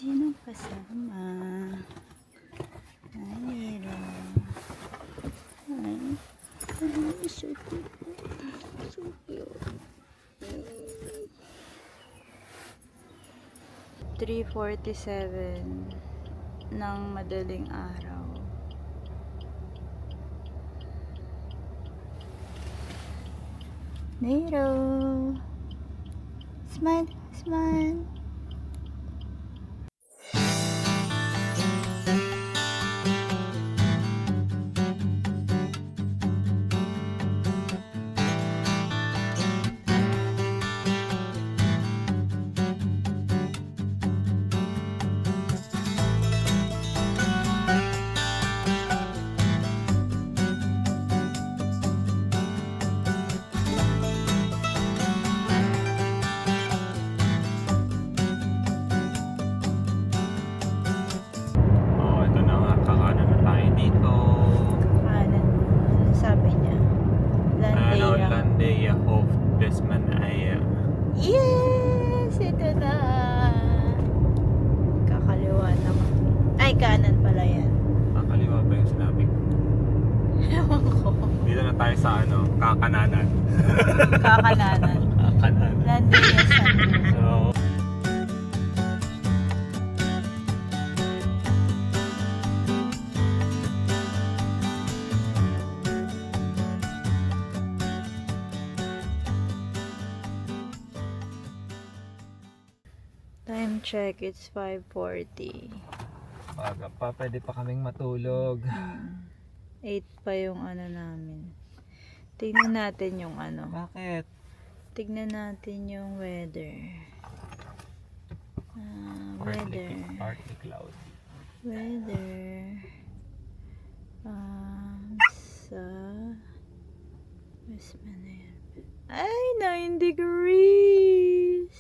Sino kasama? Nero. Ay, so cute. So cute. 3:47 ng madaling araw. Nero. Smile, smile. Yes! Ito na! Kakaliwa naman. Ay, kanan pala yan. Kakaliwa ba yung sinabi ko? Ewan ko. Dito na tayo sa kakananan. Kakananan. Kakananan. Landia San. So, Time check, it's 5:40. baga pa, pwede pa kaming matulog. 8 pa yung ano namin. Tignan natin yung ano. Bakit? Tignan natin yung weather. Weather. Partly cloudy. Weather. Sa West Manila. Ay, 9 degrees.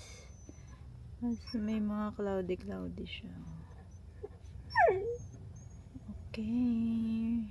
Mas may mga cloudy siya. Okay.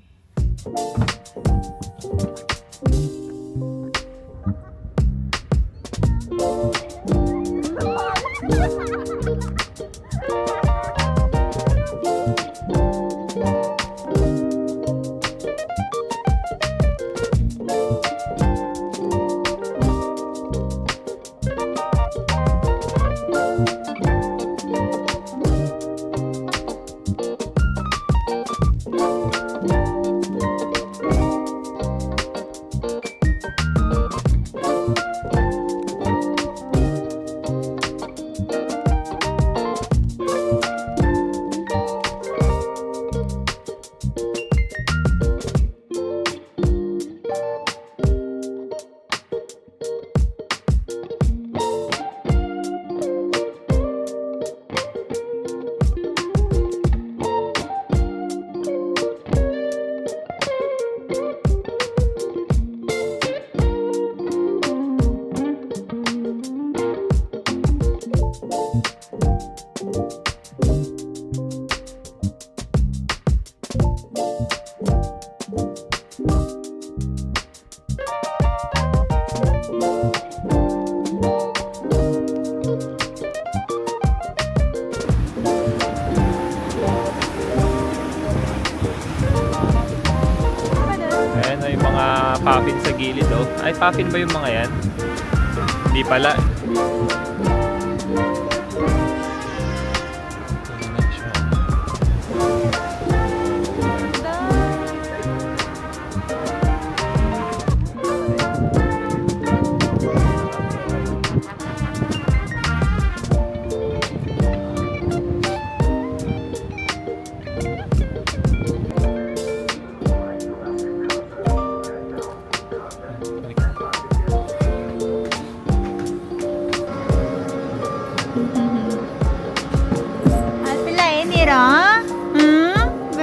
Puffin sa gilid, oh. Ay, puffin ba yung mga yan? Hindi pala.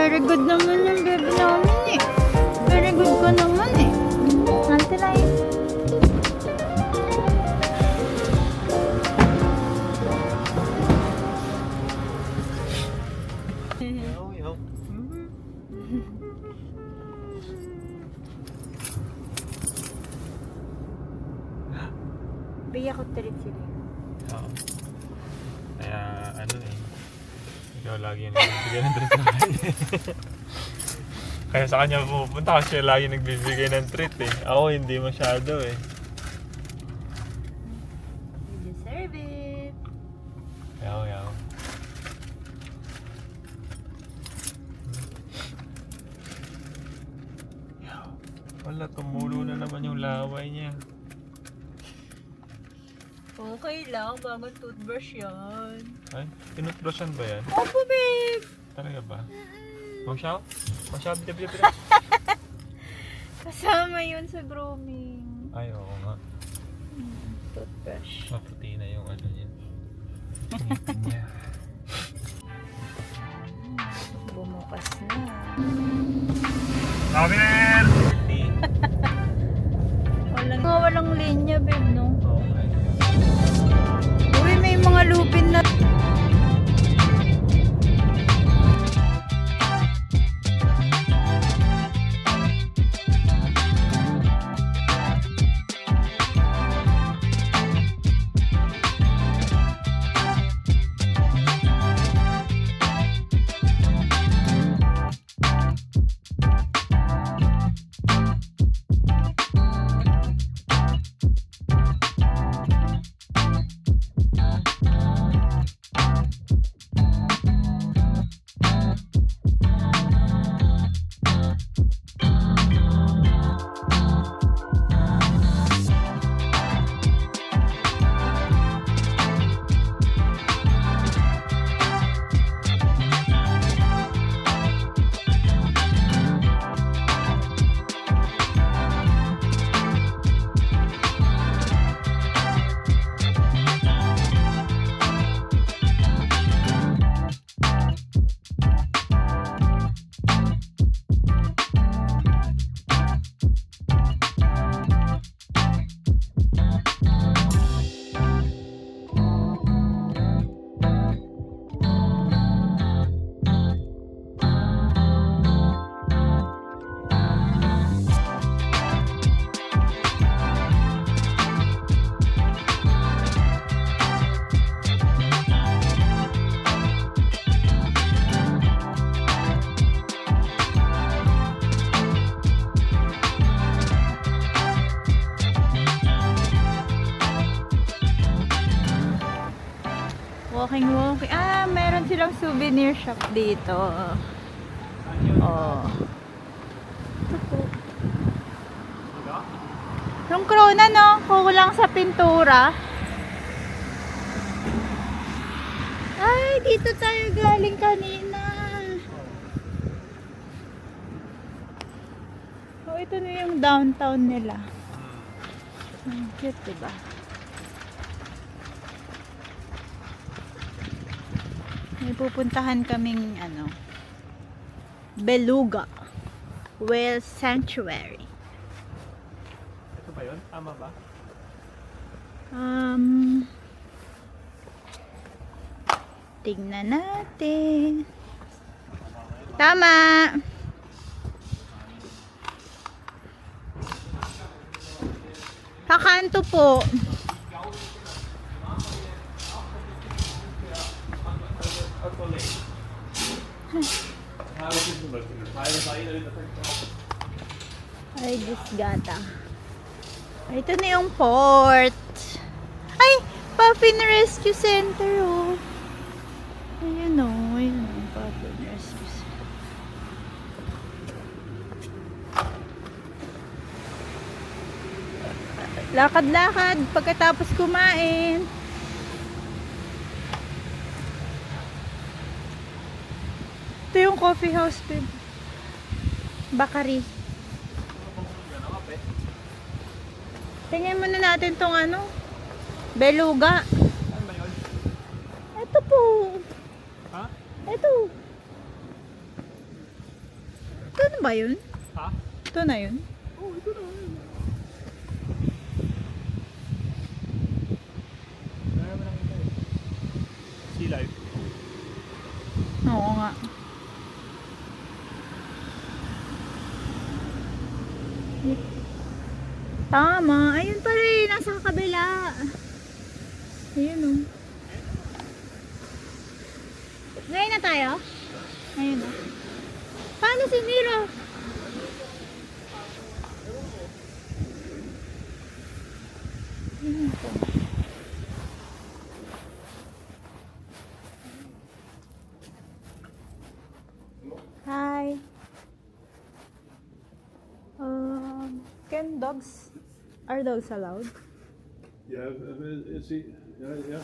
Very good naman yung baby namin eh. Very good ka naman eh. Ante lang eh. Bigyan ko treat sila. Oo. Kaya ano eh. ikaw lagi yung nagbibigay ng treat sa kanya. Kaya sa kanya pupunta kasi siya lagi nagbibigay ng treat eh. Ako hindi masyado eh. You deserve it. Yaw, yaw. Yaw. Wala, tumulo na naman yung laway niya. Okay lang, bagong toothbrush yan. Ay, tinutbrushan ba yan? Opo, babe! Talaga ba? Masyaw? Masyaw, bida. Kasama yun sa grooming. Ay, oo nga. Toothbrush. Maputi na yung ano niya. Ngipin niya. Bumukas na. Robin! Walang linya, babe, no? Okay. Uy, may mga lupin na. Walking. Ah, meron silang souvenir shop dito. Oh. Yung corona, no? Kulang sa pintura. Ay, dito tayo galing kanina. Oh, ito na yung downtown nila. Ang cute, diba? May pupuntahan kaming ano, Beluga Whale Sanctuary. Ito ba yun? Tama ba? Tingnan natin. Tama. Pakanto po. Ay, disgata. Ito na yung port. Ay, Puffin Rescue Center, oh. Ayan, oh. Ayan, oh. Puffin Rescue Center. Lakad-lakad pagkatapos kumain. Ito yung coffee house, babe. Bakery. Tingnan muna natin tong ano, Beluga. Saan ba yun? Ito po. Ha? Ito. Ito na ba yun? Ha? Ito na yun? Oh, ito na. Meron mo lang ito eh. Sea life. Oo nga. Tama. Ayun pa rin. Nasa kabila. Ayun, oh. Ngayon na tayo? Ngayon na. Paano si Nero? Hi. Can dogs, are dogs allowed? Ja, is hij, ja,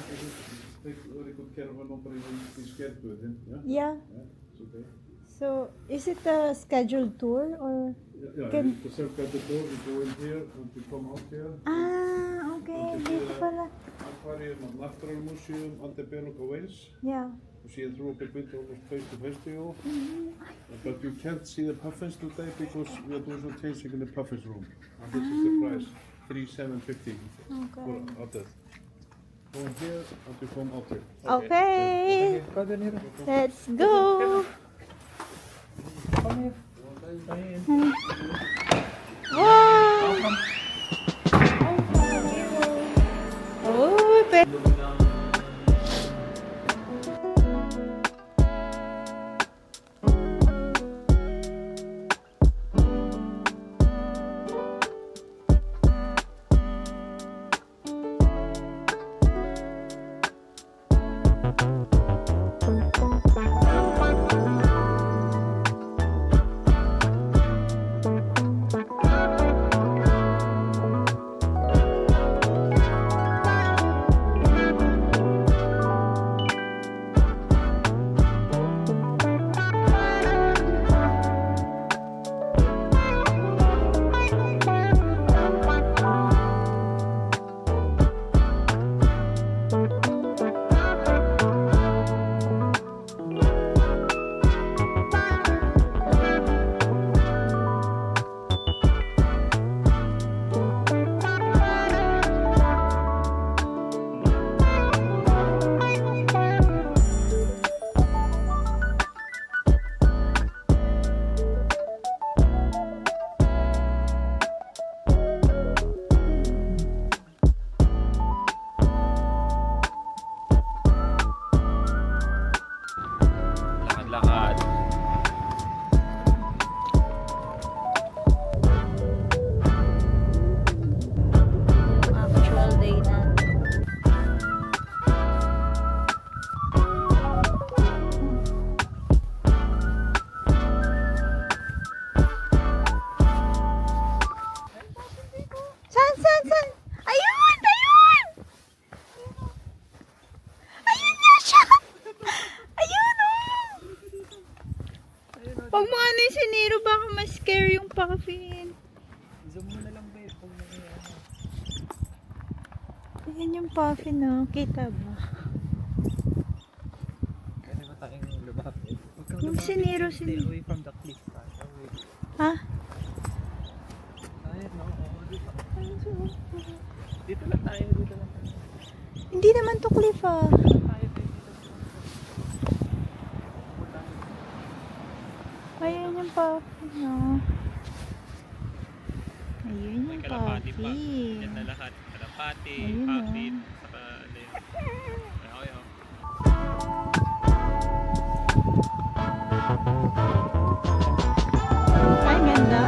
take very good care of nobody will be scared with him. Yeah, Yeah. yeah, it's okay. So, is it a scheduled tour or? Yeah, Can- the self at the door, you go in here and you come out here. Ah, okay. Dito pala. Aquarium and Natural Museum, Antebellum Wales. Yeah. You see it through a big window almost face to face to you. But you can't see the puffins today because we are doing some changing in the puffins room. And this is the price, 3,750 Okay. for adult. Go in here and you come out here. Okay. Let's go. Wow. Oh, Lakad-lakad. actual day na. San? Ayun! Ayun! Ayun nga siya! Ayun, oh! Pag mga ano yung siniro, baka ma-scare yung pakafin. Zoom mo na lang ba yun? Kung Ayan yung puffin, no? Kita ba? Kaya ba tayong lumapit? Huwag kang Yung siniro, Stay away from the cliff. Away. Ha? Ayun, no? Oo, dito. Dito lang tayo, dito lang tayo. Hindi naman to cliff, ah. Dito tayo, dito. Ayun yung puffin, no? Ayun May yung kalapati pa. puffin. Yan na lahat. Kalapati, Ayun, puffin, oh. saka ano yun. Okay, oh. Ay, ganda.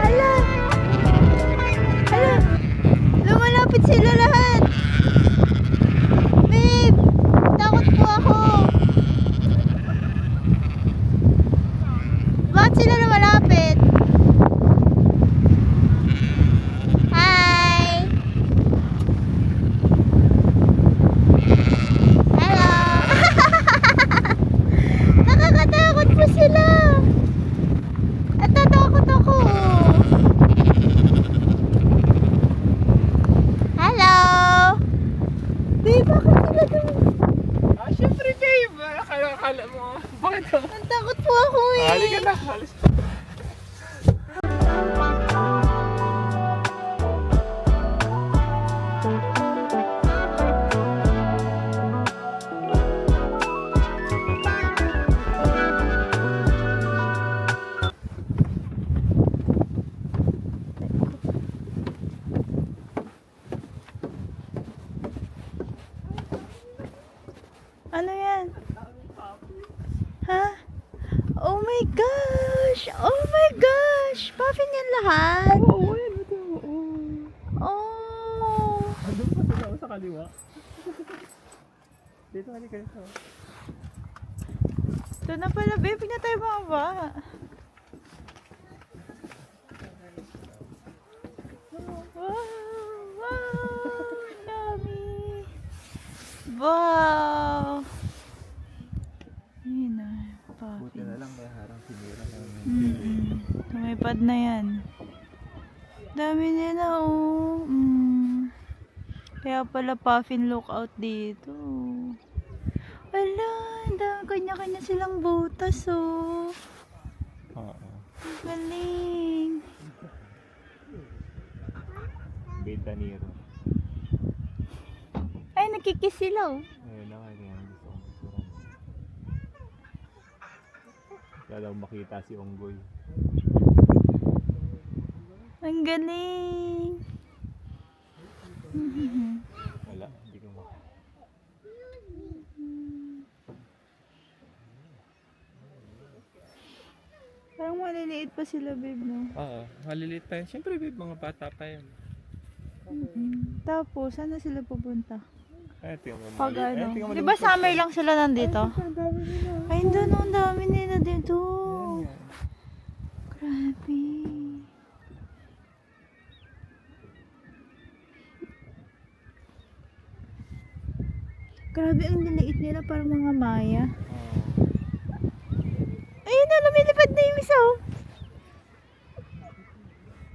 Hala! Hala! Lumalapit sila lahat! Babe! Takot po ako! Bakit sila lumalapit? Hi! Hello! Nakakatakot po sila! At natakot ako! Hello! Babe, bakit sila dun? Ah, syempre, babe! Akala mo. Bakit ako? Ang takot po ako eh! Halika na, halis. my gosh! Oh my gosh! Puffin yan lahat? Oo, yan. Ito. Oo. Oh! Andun pa sila sa kaliwa. Dito halika dito. Ito na pala, babe. Na tayo mababa. Wow! Wow! Ang dami! Wow! Ayun na. Buti Puffin. na lang may harang sinira na. Tumipad na yan. Dami nila, oh. Kaya pala puffin lookout dito. Ala, kanya-kanya silang butas, oh. Oo. Galing. Beta Nero. Ay, nagkikis sila, oh. Ayun na nga, kaya gusto kong picturean. Kaya daw makita si Onggoy. Ang galing. Wala, hindi ko makita. Parang maliliit pa sila, babe, no? Oo, maliliit pa yun. Siyempre, babe, mga bata pa yun. Tapos, saan na sila pupunta? Ay, tingnan mo. Pag mali- ano? tingnan mo Di naman ba siya. summer lang sila nandito? Ang dami nila. Ay, doon, ang dami nila dito. Ayan yan. Grabe. Grabe, ang liliit nila, parang mga maya. Oo. Ayun na, lumilipad na yung isa, oh.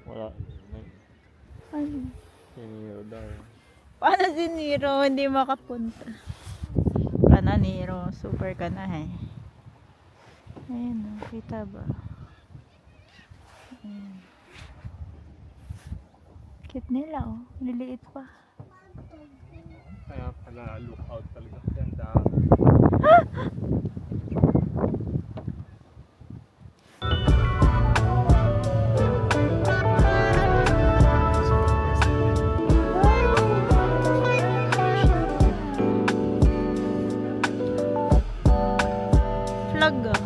Wala. Ano? Siniro daw. Paano si Nero hindi makapunta? Kana Nero, super ka na eh. Ayan o, kita ba? Ayan. Cute nila oh, liliit pa. Kaya pala lookout talaga. Ganda. Flag ah.